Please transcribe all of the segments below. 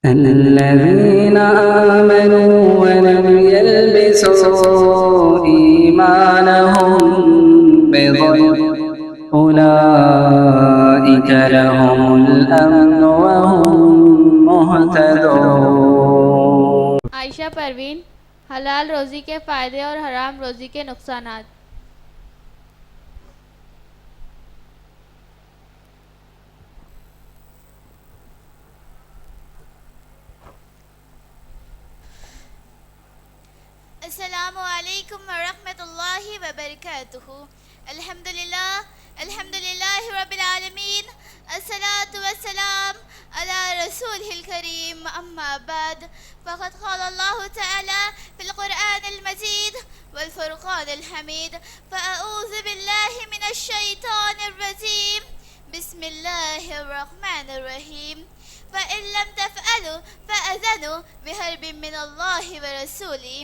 الذين آمنوا ولم يلبسوا إيمانهم بظلم أولئك لهم الأمن وهم مهتدون. عائشہ پروین، حلال روزی کے فائدے اور حرام روزی کے نقصانات۔ السلام علیکم ورحمۃ اللہ وبرکاتہ۔ الحمدللہ رب العالمین، الصلاة والسلام علی رسولہ الکریم، اما بعد فقد قال اللہ تعالی فی القرآن المجید والفرقان الحمید، فاعوذ باللہ من الشیطان الرجیم، بسم اللہ الرحمن الرحیم، فإن لم تفعلوا فأذنوا بحرب من اللہ ورسولہ۔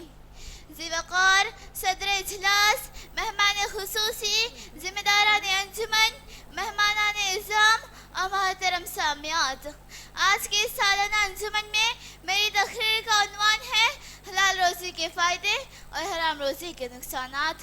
ذی وقار صدر اجلاس، مہمان خصوصی، ذمہ داران انجمن، مہمانان اعظام اور محترم سامعات، آج کے سالانہ انجمن میں میری تقریر کا عنوان ہے حلال روزی کے فائدے اور حرام روزی کے نقصانات۔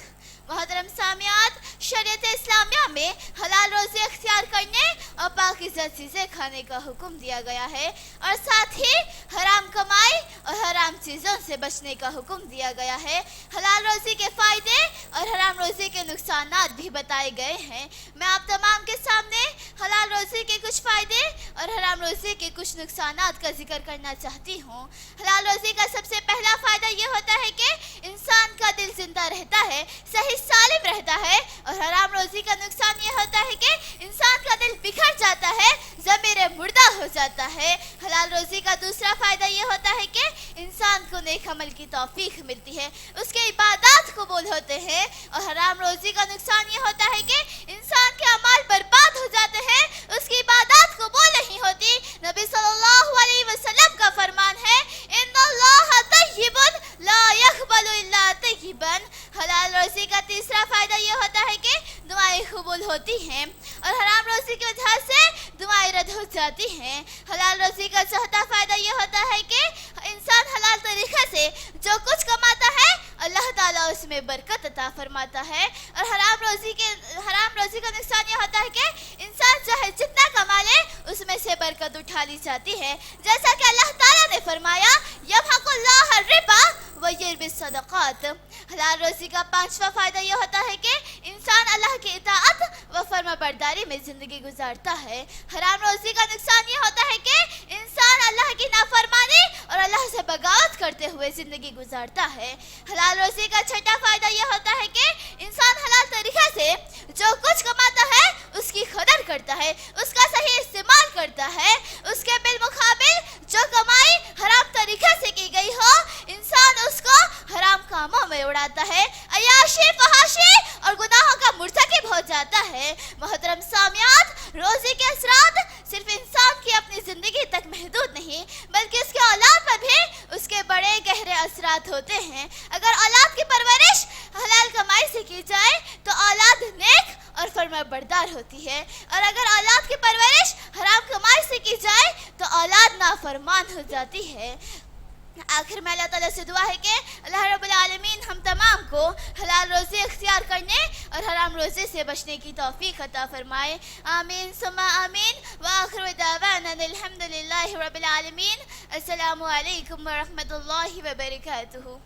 محترم سامعات، شریعت اسلامیہ میں حلال روزی اختیار کرنے اور پاکیزہ چیزیں کھانے کا حکم دیا گیا ہے، اور ساتھ ہی حرام کمائی اور حرام چیزوں سے بچنے کا حکم دیا گیا ہے۔ حلال روزی کے فائدے اور حرام روزی کے نقصانات بھی بتائے گئے ہیں۔ میں آپ تمام کے سامنے حلال روزی کے کچھ فائدے اور حرام روزی کے کچھ نقصانات کا ذکر کرنا چاہتی ہوں۔ حلال روزی کا سب سے پہلا فائدہ یہ ہوتا ہے کہ انسان کا دل زندہ رہتا ہے، صحیح سالم رہتا ہے، اور حرام روزی کا نقصان یہ ہوتا ہے کہ انسان کا دل بکھر جاتا ہے، ضمیر مردہ ہو جاتا ہے۔ حلال روزی کا دوسرا فائدہ یہ ہوتا ہے کہ انسان کو نیک عمل کی توفیق ملتی ہے، اس کے عبادات قبول ہوتے ہیں، اور حرام روزی کا نقصان یہ ہوتا ہے کہ انسان کے اعمال برباد ہو جاتے ہیں، اس کی عبادات قبول نہیں ہوتی۔ نبی صلی اللہ علیہ وسلم کا فرمان ہے، ان اللہ طیب لا یقبل الا طیبا۔ حلال روزی کا تیسرا فائدہ یہ ہوتا ہے کہ دعائیں قبول ہوتی ہیں، اور حرام روزی کی وجہ سے دعائیں رد ہو جاتی ہیں۔ حلال روزی کا چوتھا فائدہ یہ ہوتا ہے کہ انسان حلال طریقے سے جو کچھ کماتا ہے اللہ تعالیٰ اس میں برکت عطا فرماتا ہے، اور حرام روزی کا نقصان یہ ہوتا ہے کہ انسان چاہے جتنا کما لے اس میں سے برکت اٹھا لی جاتی ہے، جیسا کہ اللہ تعالیٰ نے فرمایا یمحق اللہ الربا ویربی الصدقات۔ حلال روزی کا پانچواں فائدہ یہ ہوتا ہے کہ انسان اللہ کی اطاعت و فرما برداری میں زندگی گزارتا ہے۔ حرام روزی کا نقصان یہ ہوتا ہے کہ انسان اللہ کی نافرمانی اور اللہ سے بغاوت کرتے ہوئے زندگی گزارتا ہے۔ حلال روزی کا چھٹا فائدہ یہ ہوتا ہے کہ انسان حلال طریقے سے جو کچھ کماتا ہے اس کی قدر کرتا ہے، اس کا صحیح استعمال کرتا ہے، اس کے بالمقابل جو کمائی حرام طریقے سے کی گئی ہو انسان اس کو حرام کاموں میں اڑاتا ہے، عیاشی فحاشی اور گناہوں کا مرتکب ہو جاتا ہے۔ محترم سامعات، روزی کے اثرات صرف انسان کی اپنی زندگی تک محدود نہیں بلکہ اس کے اولاد پر بھی اس کے بڑے گہرے اثرات ہوتے ہیں۔ اگر اولاد کی پرورش حلال کمائی سے کی جائے تو اولاد نیک اور فرما بردار ہوتی ہے، اور اگر اولاد کی پرورش حرام کمائی سے کی جائے تو اولاد نافرمان ہو جاتی ہے۔ آخر میں اللہ تعالیٰ سے دعا ہے کہ اللہ رب العالمین ہم تمام کو حلال روزی اختیار کرنے اور حرام روزی سے بچنے کی توفیق عطا فرمائے، آمین ثم آمین۔ وآخر دعوانا الحمدللہ رب العالمین۔ السلام علیکم ورحمۃ اللہ وبرکاتہ۔